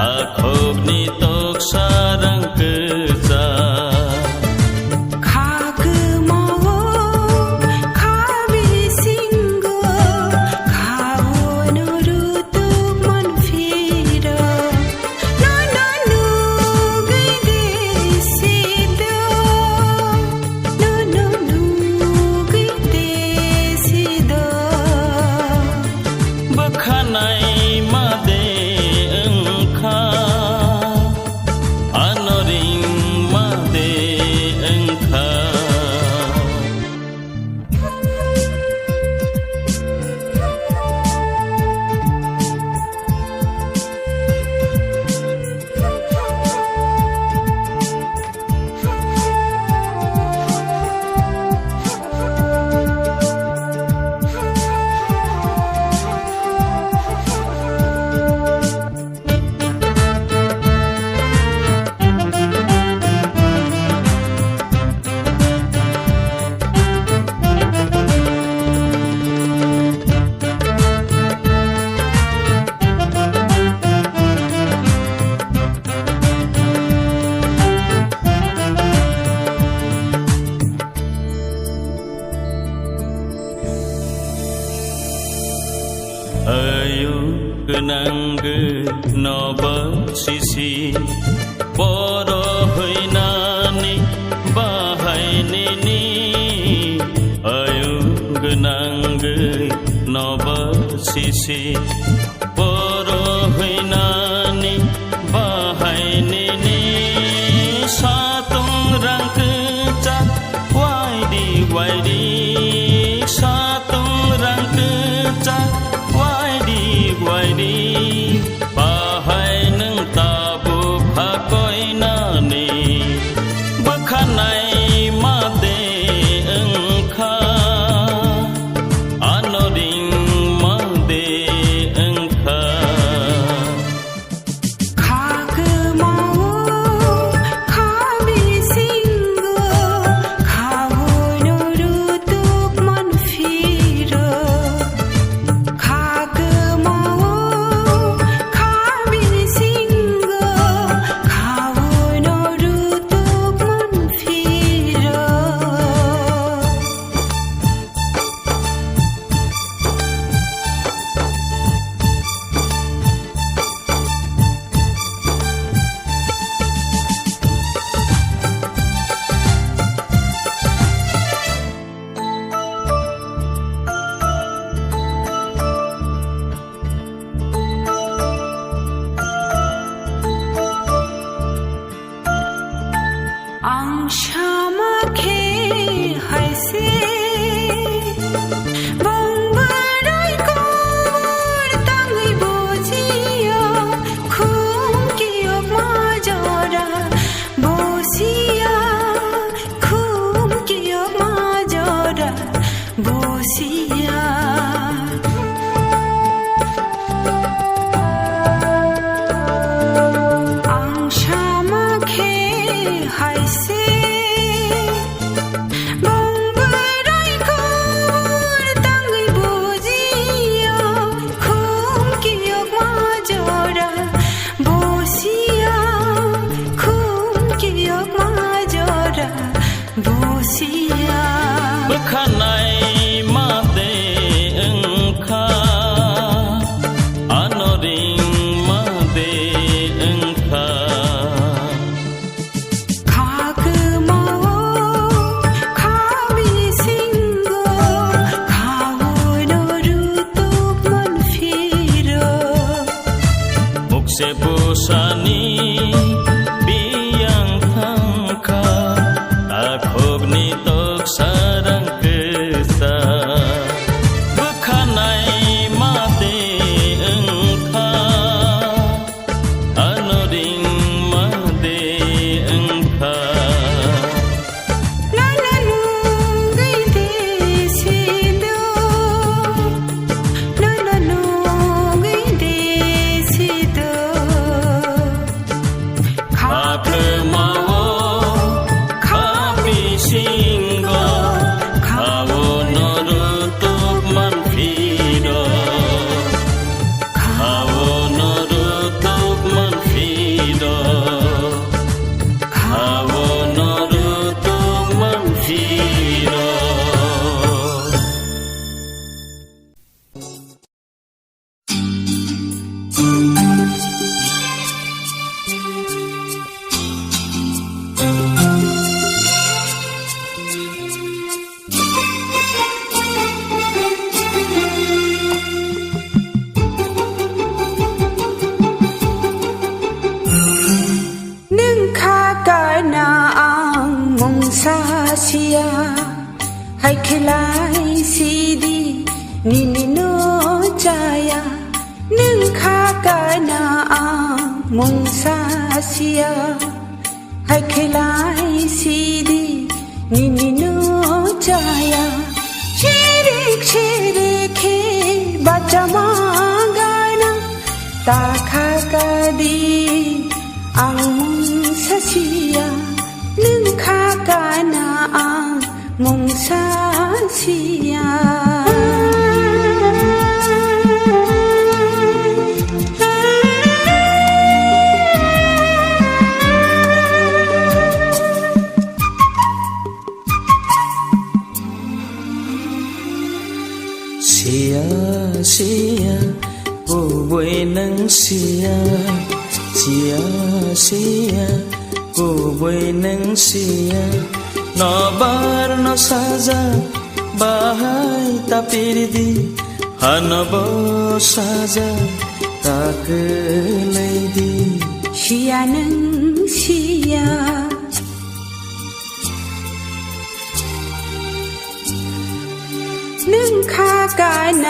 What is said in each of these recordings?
आखोगनि तोक सारंगजा Genangge noba sisi poro hoinani bahainini ayu genangge noba sisi poro hoinani bahainini satung rangkeca waidi waidi satung rangkeca waidi bahai nang tabu phakoi nani bakhanai made engkha anoring made engkha khag mau khabi singgo khawo noru tuk man phiro khag Ang shamakhe haise bong barai kor tangai bojiya khum kiyo majora bosiya khum kiyo majora bosiya ang shamakhe haise bong barai kor tangai bojiya khum kiyo majora bosiya khum kiyo majora bosiya bakhanai made engkha anoring made engkha sebosani biyang thangkha akhogni tok sarangkesa bakhanai made engkha anoring made engkha 몽사시야 할켈라이 시디 니니노 자야 시릭시릭해 바자마가나 다카가디 앙몽사시야 능카가나 몽사시야 Sia cô vui nắng sia cô vui nắng sia no bar no saja bahai tapirdi hanabo saja tak lady sia nang sia 능카가나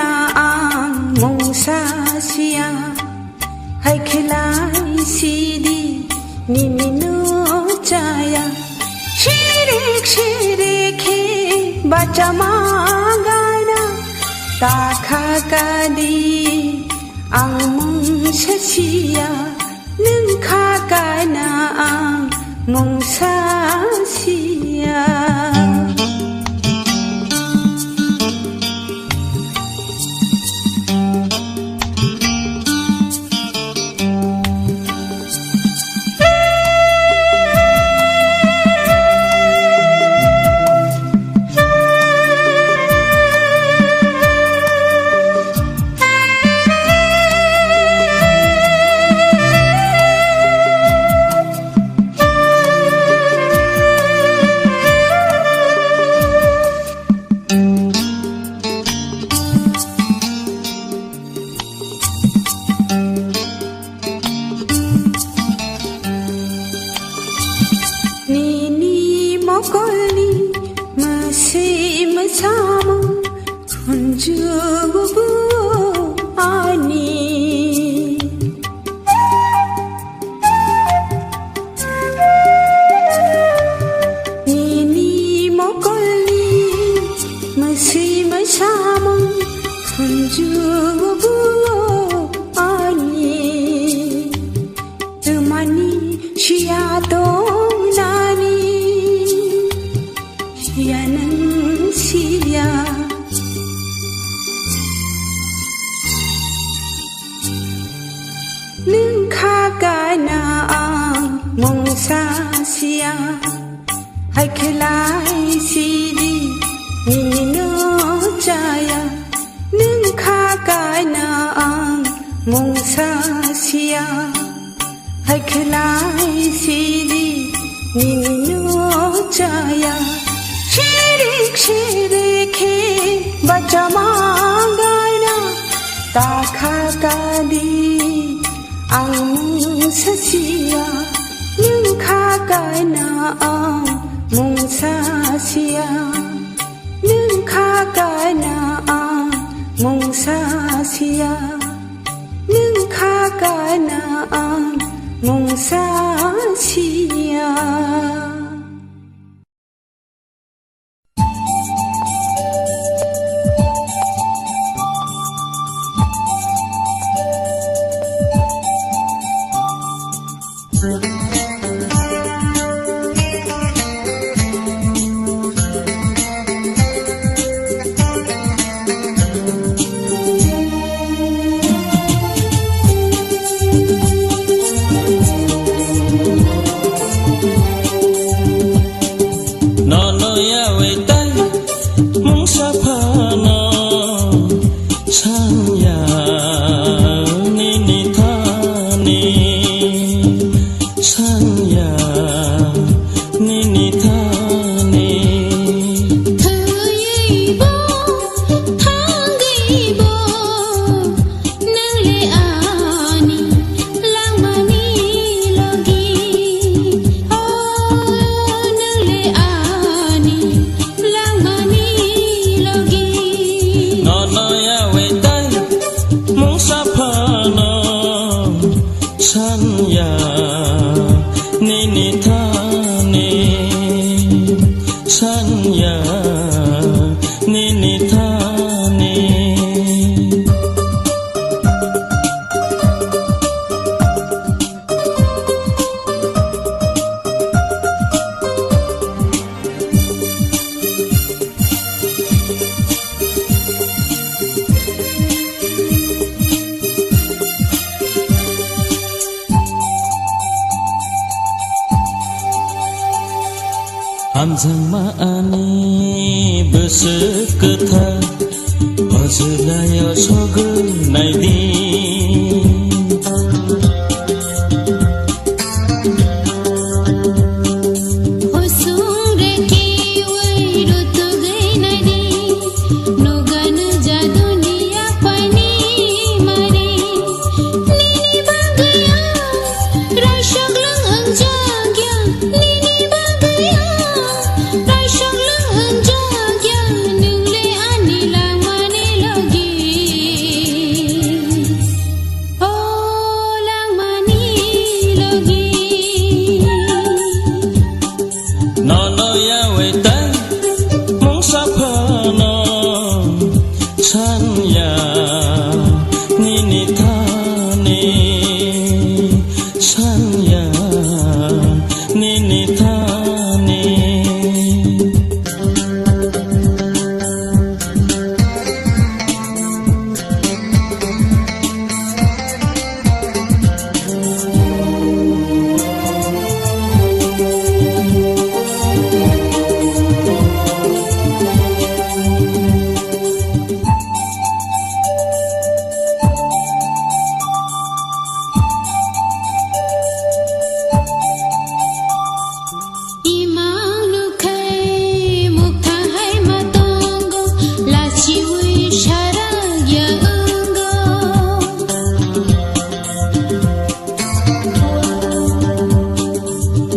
몽사시야 할켈라이 시디 니미노 자야 시릭시릭해 바자마가나 다카가디 앙몽사시야 능카가나 몽사시야 Mokoli masih bersama kunjungu ani Nini Mokoli masih bersama kunjungu ani temani siadong nani sia nang sia 능카가나 몽사시야 할켈라이 시디 니니노 자야 능카가나 몽사시야 할켈라이 시디 니니노 자야 시릭시릭해 바자마가나 다카가디 앙몽사시야 능카가나 몽사시야 능카가나 몽사시야 능카가나 몽사시야 sanya nini thane sanya nini thane Hamzangma ani beseketha Hozulayo sogel naidi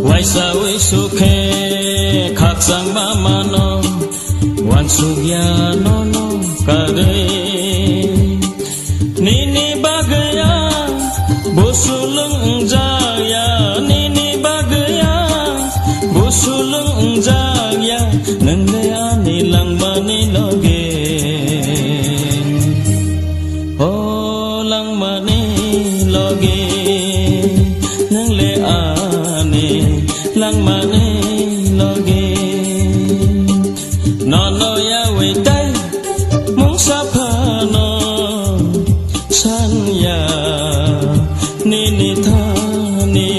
Waisawi sukhe khaksang mamano wansugya nono kare nini bagaya busulung jaya nini bagaya busulung jaya nende ani lang mani loge oh lang mani loge nang le ani lang mani loge nono ya wetai mung sapano sanya nini thani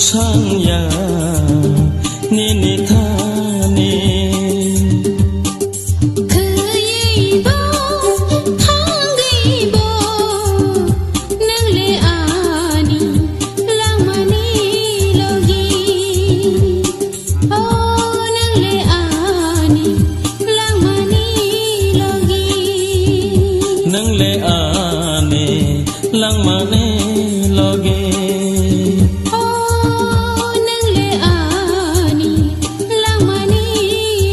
sanya nini thani nang le ane lang mane loge oh nang le ani lang mani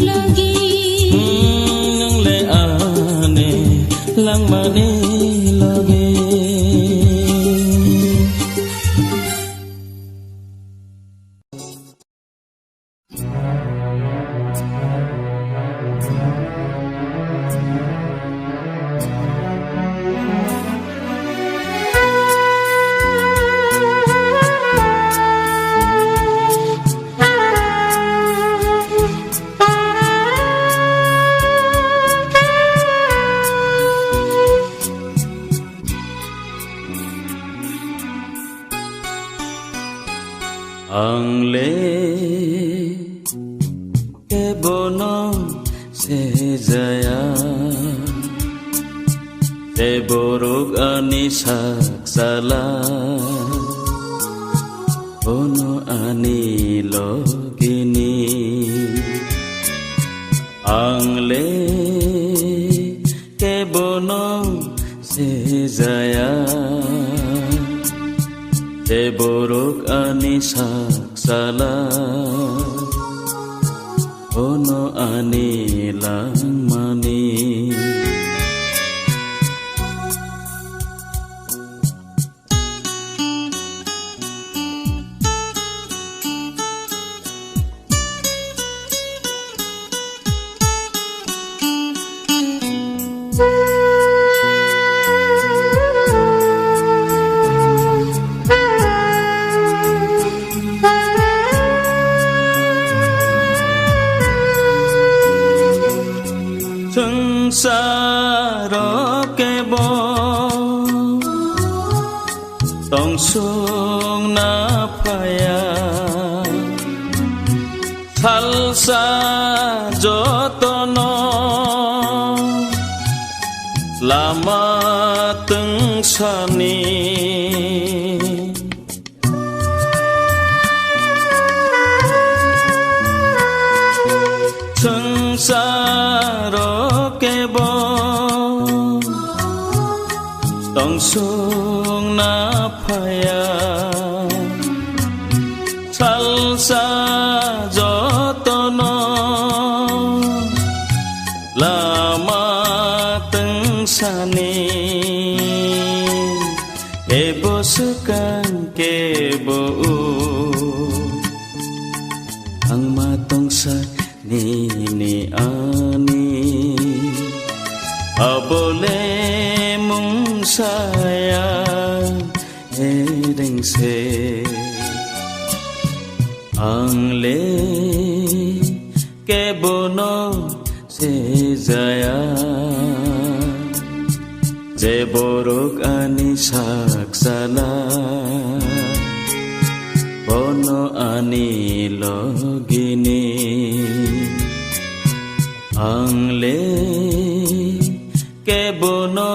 loge nang le ane lang mane loge ang le ke bono se jaya te borok ani saksala bono ani logini ang le ke bono se jaya te borok ani saksala ono ani lang mani tongsunna phaya salsa jotono lama tengsani sengsara kebo tongsunna phaya salsa jotono lama tengsani kebo sekang kebo ang matong sa ni ani abole mong sayang edeng se ang le kebono se jaya je borok ani saksala bono ani logini ang le kebono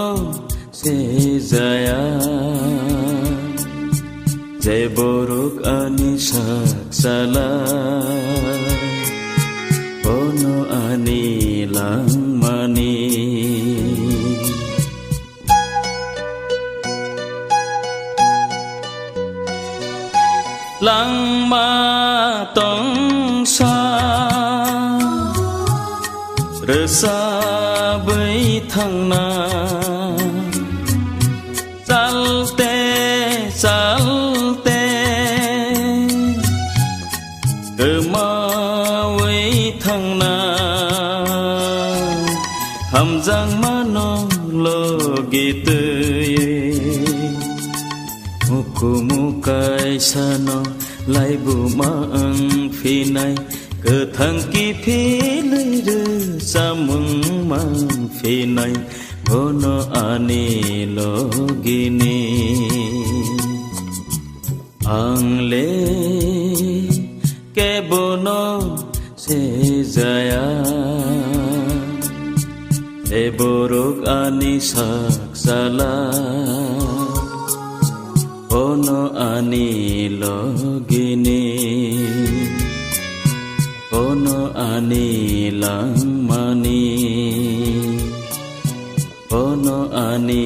se jaya je borok ani saksala bono ani langmani langma tongsa resa bai thangna chalte chalte kemawai thangna hamjang mano logite mukai sano lai bu mang phi này cơ thăng kỳ phi lấy rơ sa mừng mang phi này bono ani logini ang le ke bono se jaya e borok ani saksala bono ani logini bono ani langmani bono ani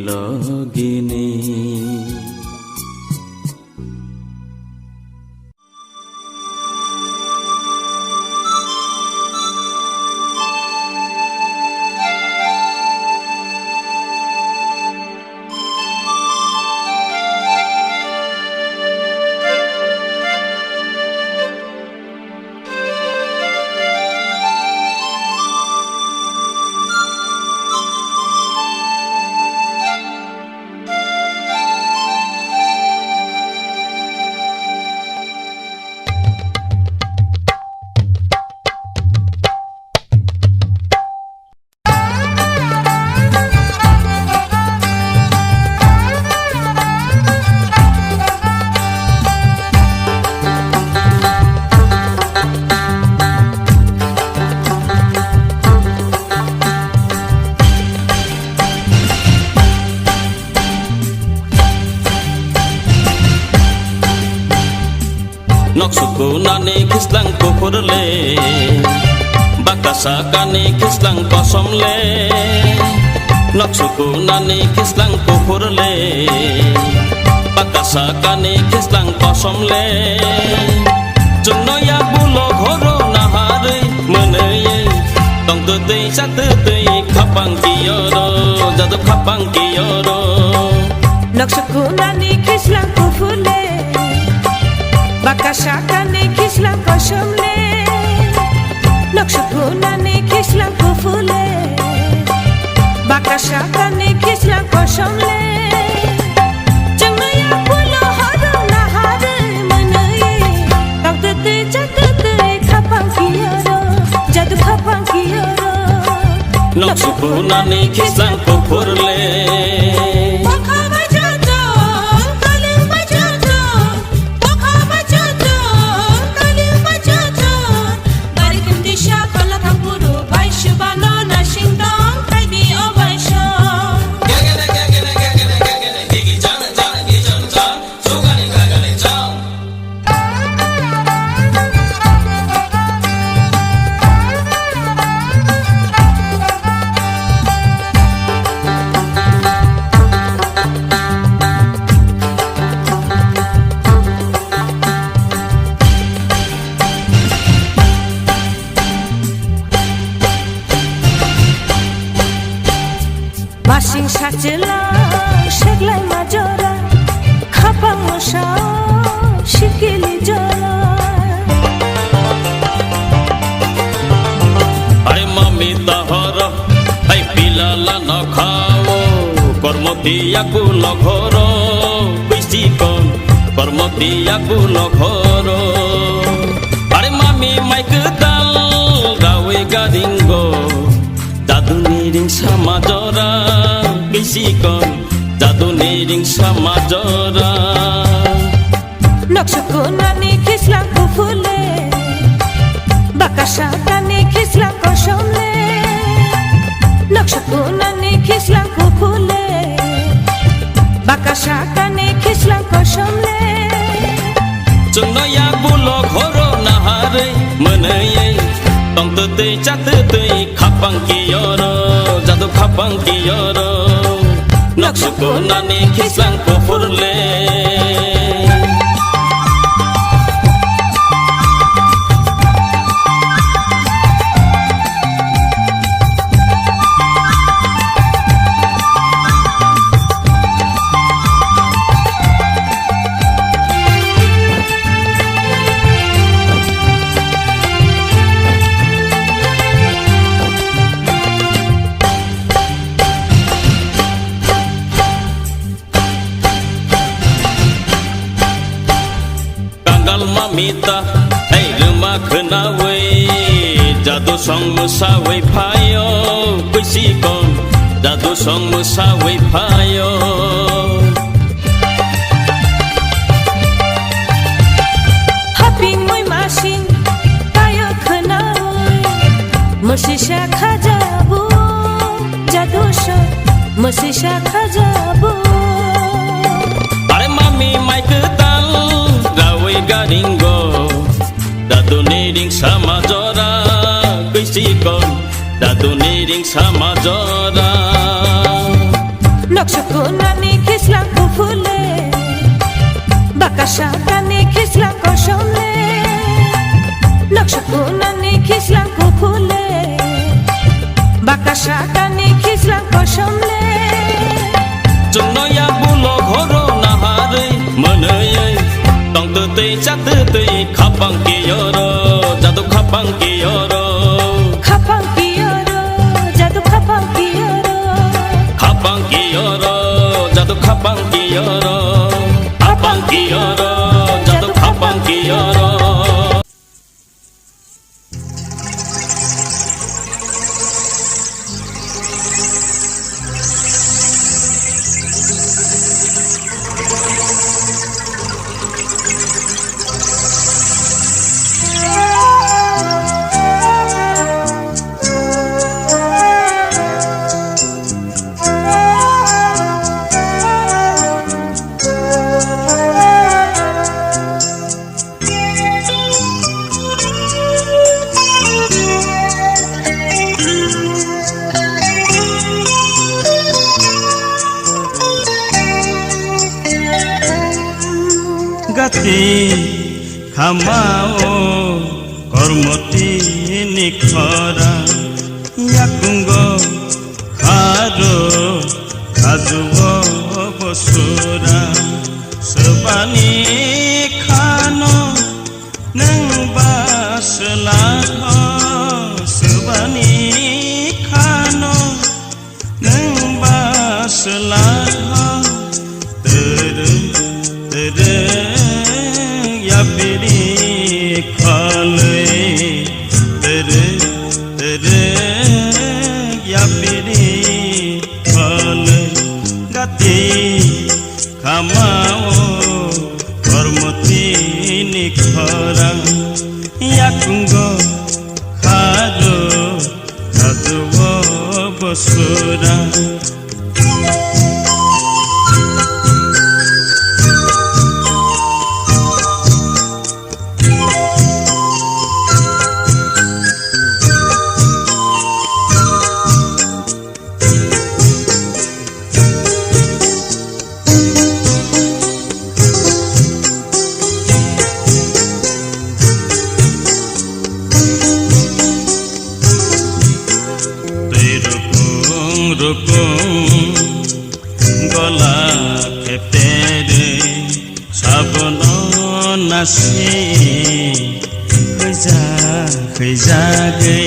logini noksuku nani kislang kukurle bakasa kani kislang kosomle noksuku nani kislang kukurle bakasa kani kislang kosomle jungnoya bulo horo nahari meneye tong tutei satutei kapang kiyoro jadu kapang kiyoro noksuku nani kislang kukurle bakasa kani kislang kosomle noksuku nani kislang kukurle bakasa kani kislang kosomle jungnoya bulo horo nahari meneye tong tutei satutei kapang kiyoro jadu kapang kiyoro noksuku nani kislang kukurle bakama jato kale aku loghoro pisikon permoti aku loghoro are mami mai kedal gawe garinggo jadu niring sama jora pisikon jadu niring sama jora Noksukunani kislang kufule Bakashakani kislang koshomle Noksukunani kislang kufule Bakashakani kislang koshomle Chungno ya bulo khoro nahare meneye tong tete chat tete khapang kiyoro jadu khapang kiyoro Noksukunani kislang kufule Mamita, hey rumah kenawe, jatuh song musawe payo, pisikon, jatuh song musawe payo. Haping moy masin, payo kenawe, mesisha kajabu, jatuh song, mesisha kajabu. Are mami mai ketal. Garinggo dadu niring sama jora pisikon dadu niring sama jora Noksukunani kislang kufule Bakashakani kislang koshomle Noksukunani kislang kufule Bakashakani kislang koshomle Chungno ya bulo khoro nahare meneye tong tete chat tete khapang kiyoro jadu khapang kiyoro Khapang kiyoro jadu khapang kiyoro khapang kiyoro jadu khapang kiyoro khapang kiyoro jadu khapang kiyoro Gati khamao kormoti nikhara yakungo kharo khajubo bosura sabani khano nang basla sabani khano nang basla Yapiri khale tere yapiri khale gati khamao kormoti nikhara yakungo kharo khajubo bosura গলা খেতেরে সাবন নাসি খৈজা গে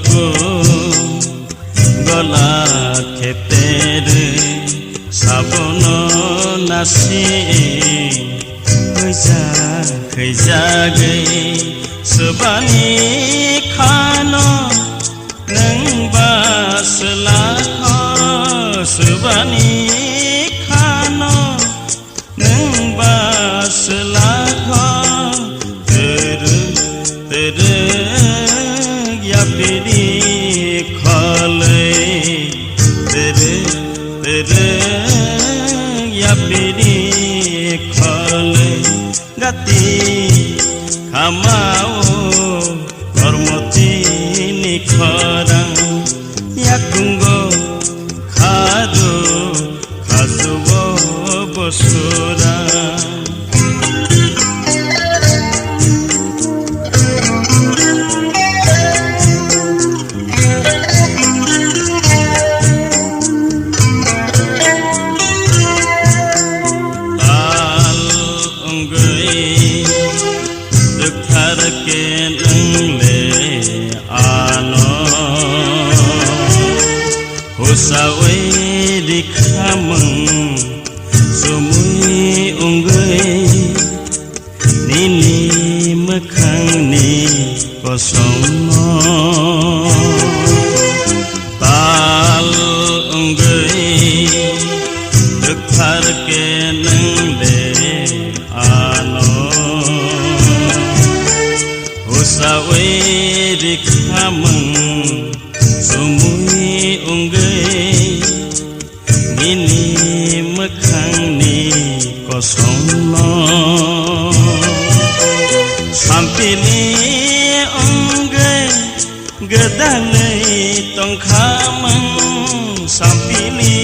को गला खेतेरे साबन नासी खैजागै सोबानि खानो नों बासलाख सोबानि खानो नों बासलाख तेरे यापिनी खलै तेरे यापिनी खलै गति खामाओ कर्मति निखरां याकुंगो खादो खाजुबो बसुरा Sawai di kameng sumui unggai nini mekang ni kosong no tal unggai dekhar ke neng le ano sawai di kameng sumui unggai ini mekhang ni kosong no sampini unggai gedalai tong khamang sampini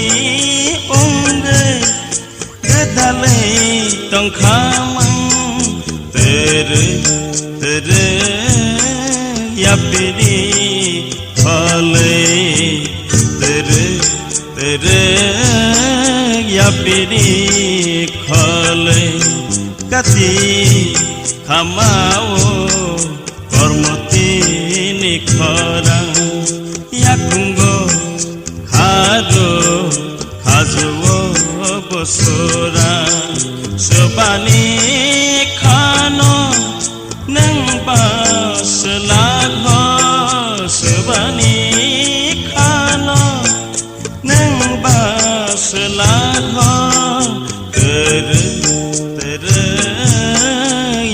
unggai gedalai tong khamang tere yapini khalai tere yapini khalai kati khamao kormoti nikharang yakungo khado khajuo bosora sobani khano nang baslagho sobani khano nang baslagho tere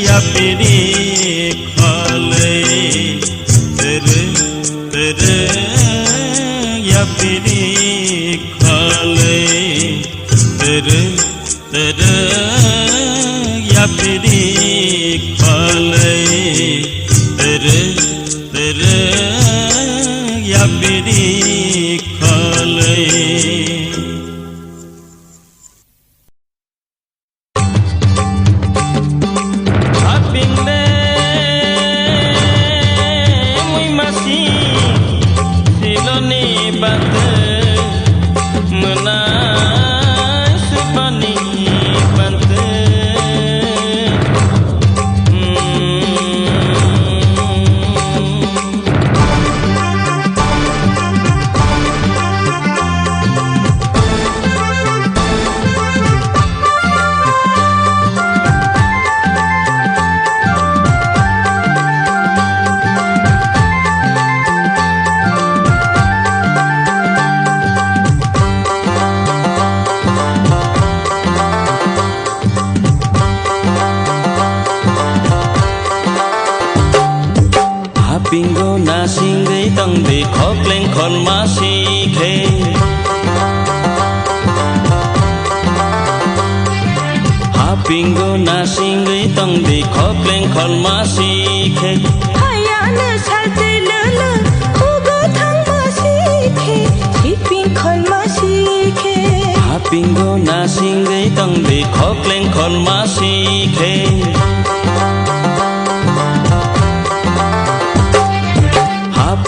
yapini khalai tere yapini khalai tere yapini khalai tere yapini khalai Bingo na singay tang di khokleng khon ma sikhe ha bingo na singay tang di khokleng khon ma sikhe hayana salte lala khugo thang ma sikhe hiping khon ma sikhe ha bingo na singay tang di khokleng khon ma sikhe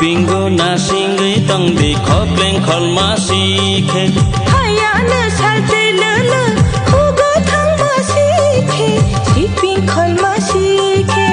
Bingo na singay tang di khokleng khon ma sikhe hayana salte lala khugo thang ma sikhe hiping khon ma sikhe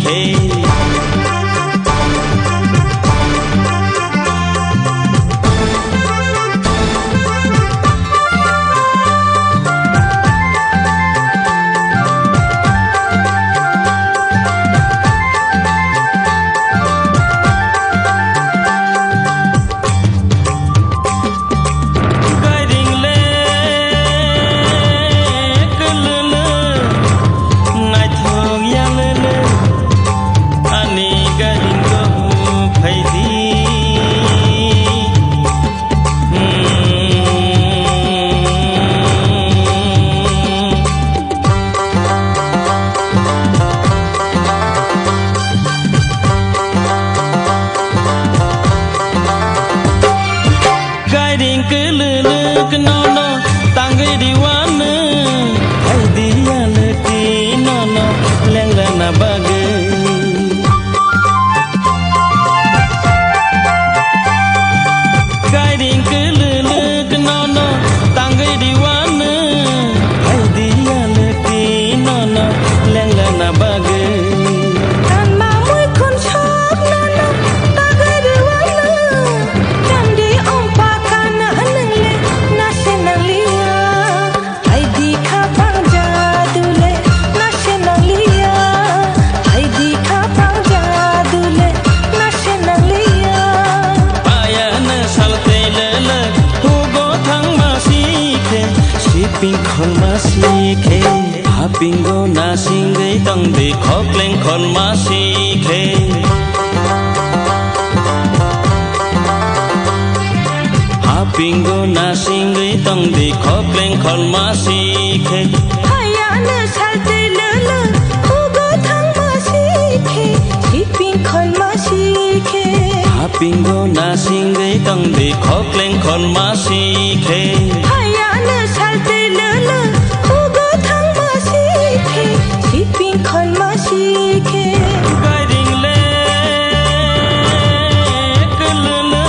खे Pingo na singgay tang di khokleng khon ma si khe Ha pingo na singgay tang di khokleng khon ma si khe Haya na salte le le ugo thang ma si khe Siping khon ma si khe Ha pingo na singgay tang di khokleng khon ma si khe Haya na salte le le ugo thang ma si khe Siping khon ma si khe Guiding le kulele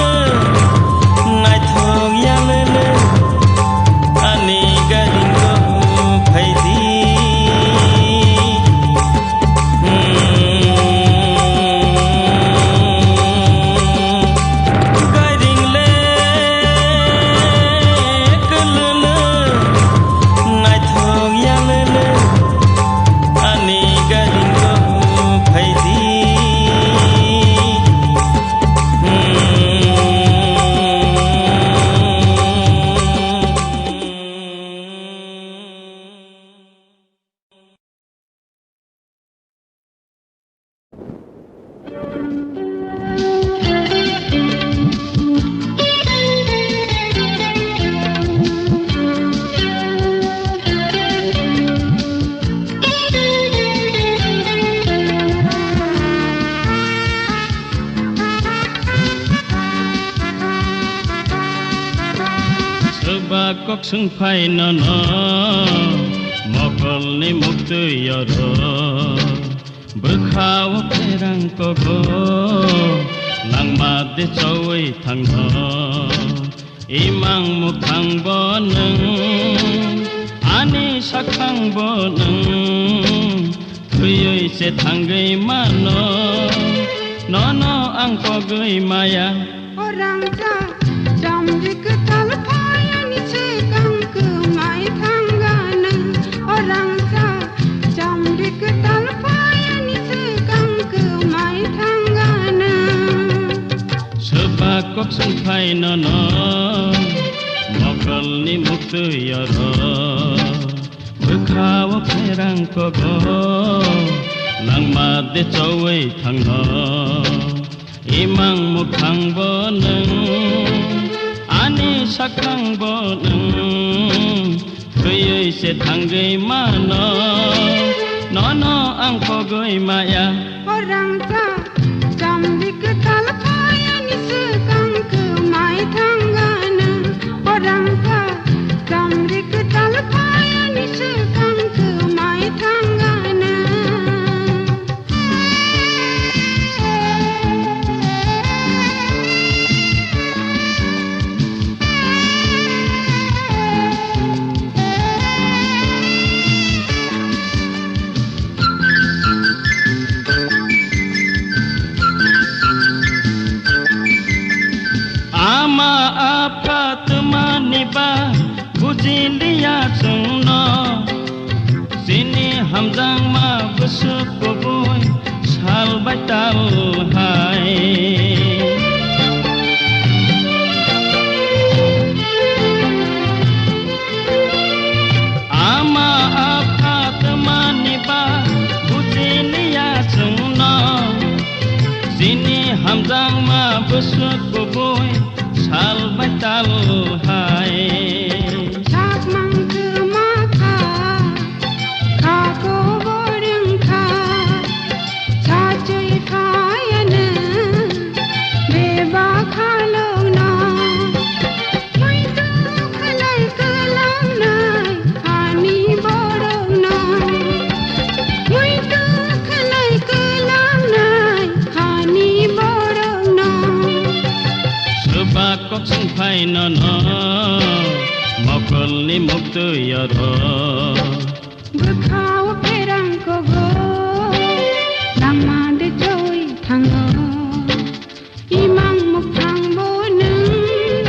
Nai thong ya le le Ani guiding go phai di Guiding le kulele Nai thong ya le le Ani guiding go phai di Kok sung phai na na mokol ni muktu yaro bukhaw perang ko go lang ma de choi thang na imang mukhang boneng ani sakhang boneng thuyoi se thangai mano no no ang ko goi maya Orang ta jamdik tal phaya ni se kang ke mai thangana Orang ta jamdik tal phaya ni se kang ke mai thangana Seba kok sung phai na na mokol ni muktu yaro bukhaw perang ko go lang ma de choi thang na imang mukhang boneng ani sakhang boneng thuyoi se thangai mano no no ang ko goi maya Orang ta jamdik tal phaya ni se kang ke mai thangana Orang ta jamdik tal phaya ni se kang ke mai thangana bujilia chungno sini hamjang ma busuk kubui sal baital hai ama apa temani ba bujilia chungno sini hamjang ma busuk kubui sal baital hai Chak mang ke ma kha ko boreng kha cha chui kha yana be ba kha lo na mai tu khalai ke lang nai ani borong na mai tu khalai ke lang nai ani borong na Sebab kok sing phai no no mokol ni muktu ya ro Berkau perang kogo lama de joy thango imang muk thang boneng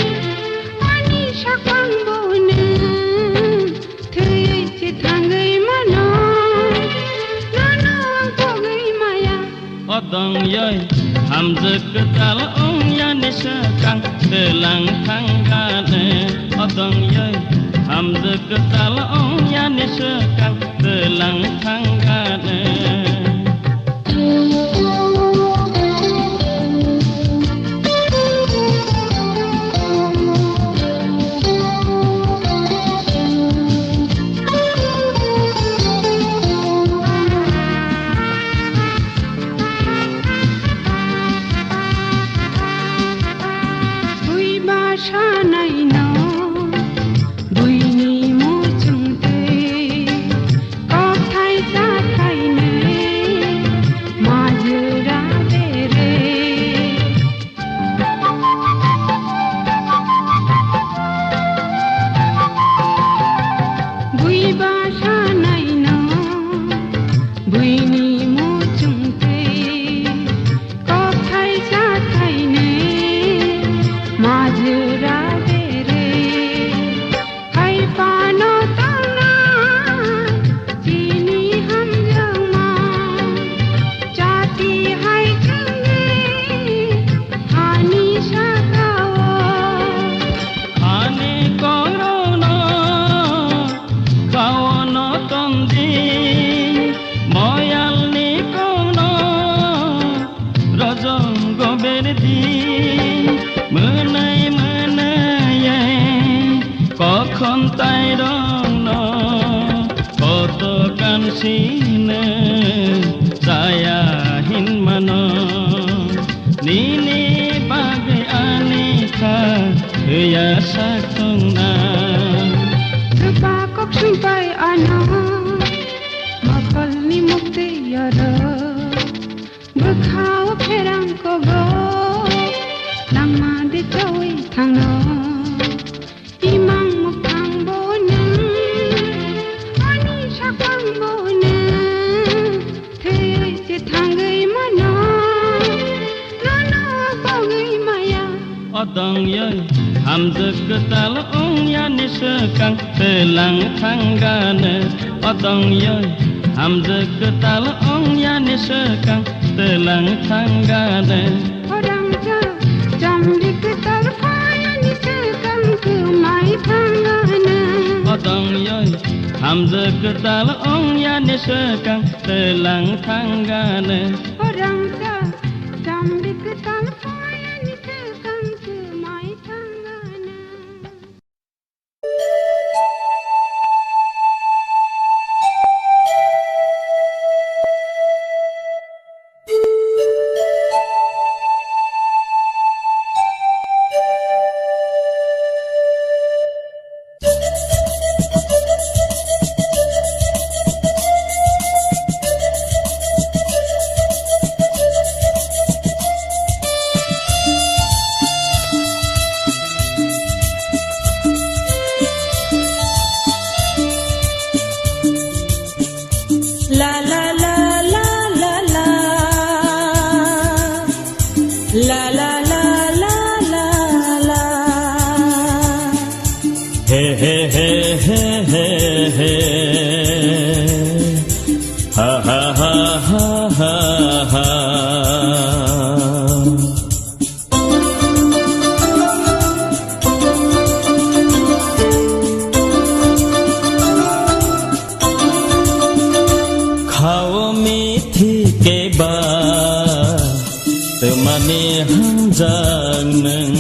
ani shakwang boneng thei che thangai mano nano ang kogai maya odong yai ham dek tal ong ya ni sekang telang tanggane odong yai ham dek tal ong ya ni sekang telang tanggane Bui ba sha nai no bui ni mo chung te ko thai sa thai ne ma jura de re bui ba sha nai no bui ni mo chung te ko thai sa thai ne Majra dere kai pano tana chini ham jama chati hai chunge hani shakao ani korono kaono tondi moyal ni kono rajong goberdi menai menai kokon tai dong no koto kan sine saya hin mano nini bagai aneka ya sakong na Rupa kok sumpai ana makal ni mukti yara berkhau perang kogo lama de joy thangno imang muk thang boneng ani shakwang boneng thei che thangai mano nano kogai maya odong yai ham dek tal ong ya ni sekang telang tanggane odong yai ham dek tal ong ya ni sekang telang tanggane orang ja jamlik tarphaya ni sekang ke mai thangana odong yai ham dek tal ong ya ni sekang telang tanggane orang ja jamlik tarphaya ni sekang ke mai thangana hey hey hey ha ha ha ha ha ha खाओ मीठी के बाद temani hanjang neng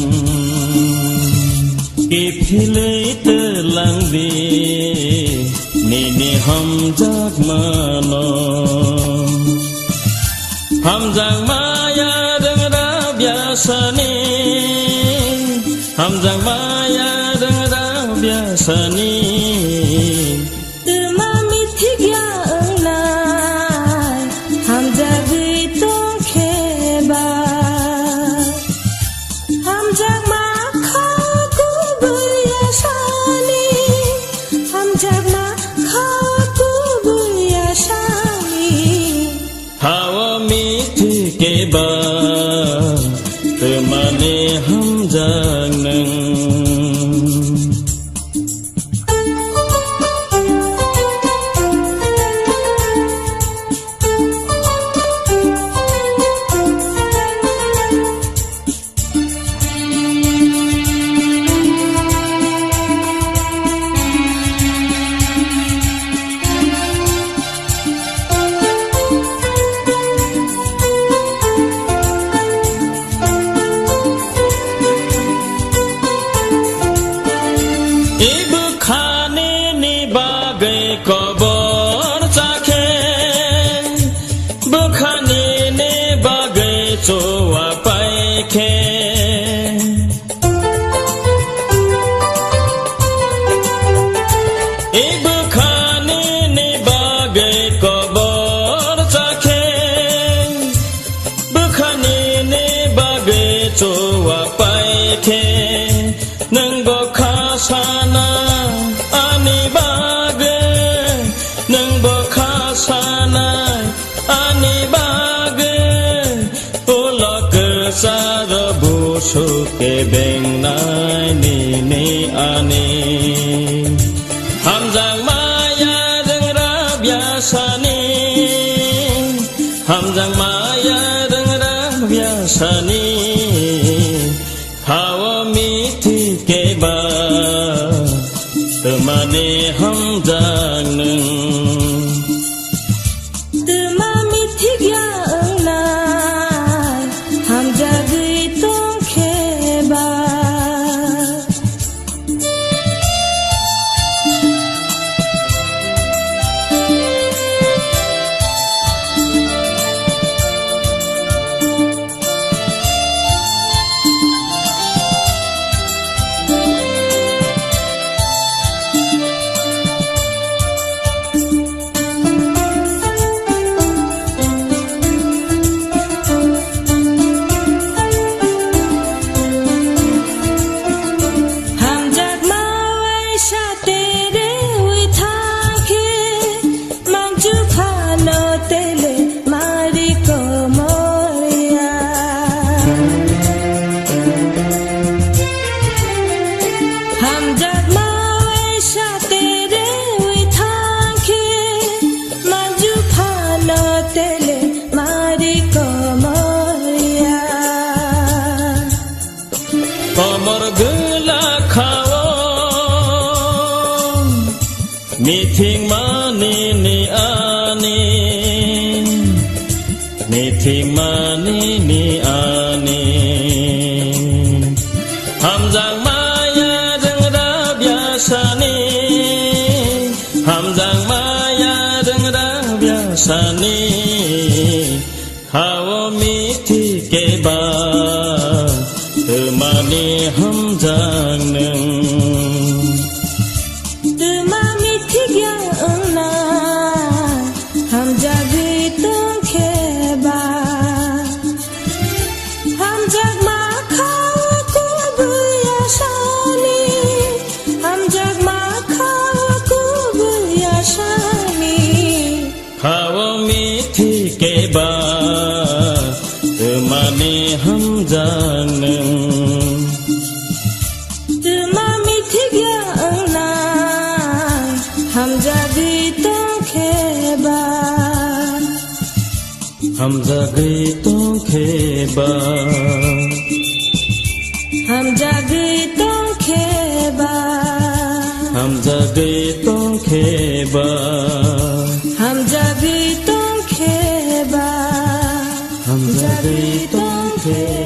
kipilai telang di nini hamjak mano hamjang maya dengra biasa ni hamjang maya dengra biasa ni hawa miti ke ba temani hamjang neng ibu khane ni bagai kobor cake bukhane ni bagai cowa paike ibu khane ni bagai kobor cake bukhane ni bagai cowa paike nang sana ani bagai nang sana ani bagai ulok sara busuk ke beng nai ni ani hamjang maya dengra biasa ni hamjang maya dengra biasa ni hawa miti ke ba temani hamjang neng temami tiga enai hamjagi tong kheba komor gula khao mithing mani ni ani mithing mani ni ani hamjang maya dengra biasa ni hamjang maya dengra biasa ni hawa miti ke ba temani hamjang neng temami tiga enai hamjagi tong kheba hamjag makau aku biasa ni hamjag makau aku biasa ni hawa miti ke ba temani hamjang neng temami tiga enai Hamzagay tong kheba Hamzagay tong kheba Hamzagay tong kheba Hamzagay tong kheba Hamzagay tong kheba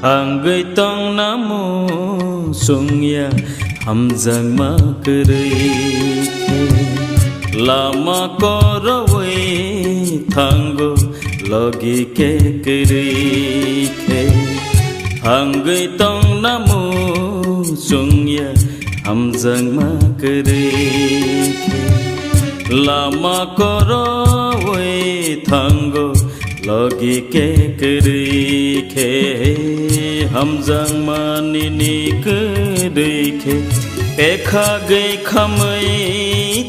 Hanggai tong namo sungya hamjang ma kरै lama korawai thango logi ke kरै hanggai tong namo sungya hamjang ma kरै lama korawai thango logi ke kरै hamjang mani ni kरै ekha gei khamai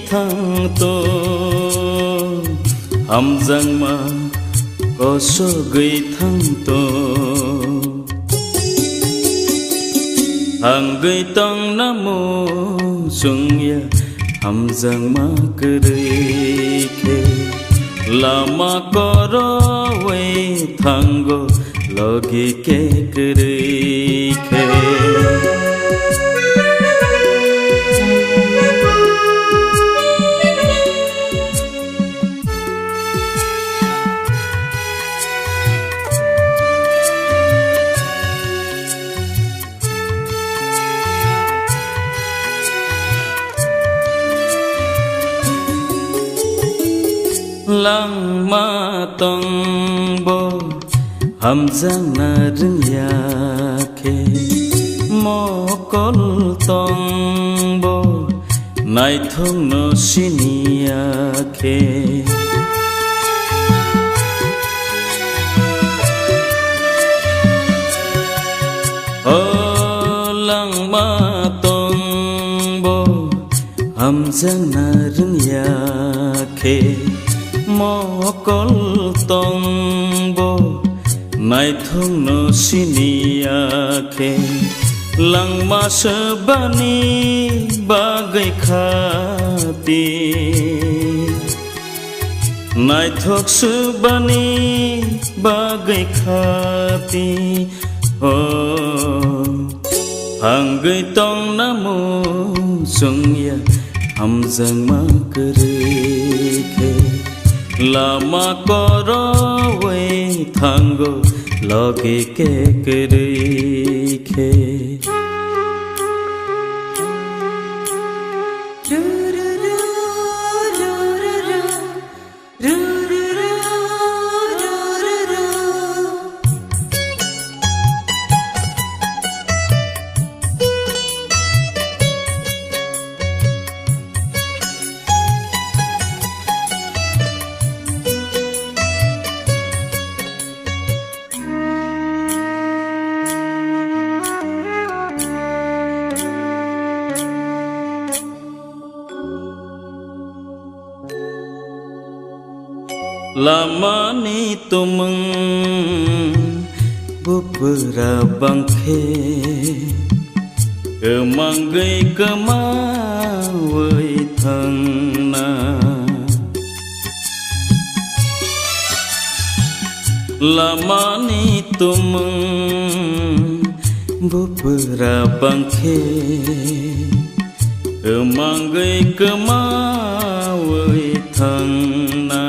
thang to hamjang ma koso gei thang to hanggai tong namo sungya hamjang ma kरै lama korawai thango logi ke kरै lang ma tong bo hamjang na rungya khe mokol tong bo nai thong no siniya khe o lang ma tong bo hamjang na rungya khe mokol tong bo nai thong no siniya khe lang ma sabani bagai khati nai thok sabani bagai khati ho hanggai tong namo sungya hamjang ma kरै lama korawai thango logi ke kरै lama ni tumeng bupera bangkhe kemanggai kemawai thangna lama ni tumeng bupera bangkhe kemanggai kemawai thangna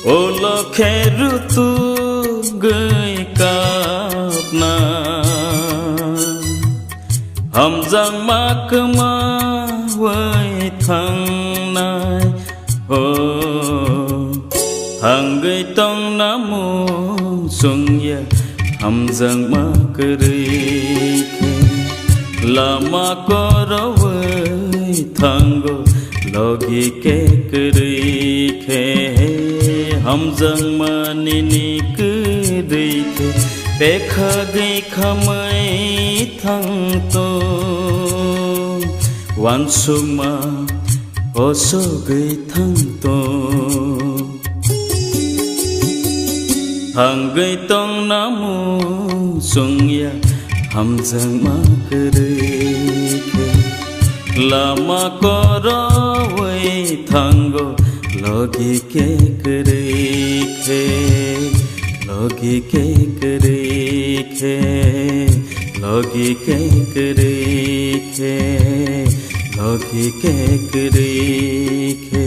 olo kheru tu gai kapna hamjang ma kemawai थांनाय हांगै तं नामु सुंया हमजों मा करेखे लामा करवै थांगो लगी के करेखे हमजों मानिनि करेखे बेखा गै खामै थांतो वानसुमा ओसो गै थांतो हांगै तं नामु सुंया हमजों मा करेखे लामा करवै थांगो लगी के करेखे लगी के करेखे लगी के करेखे लगी के करेखे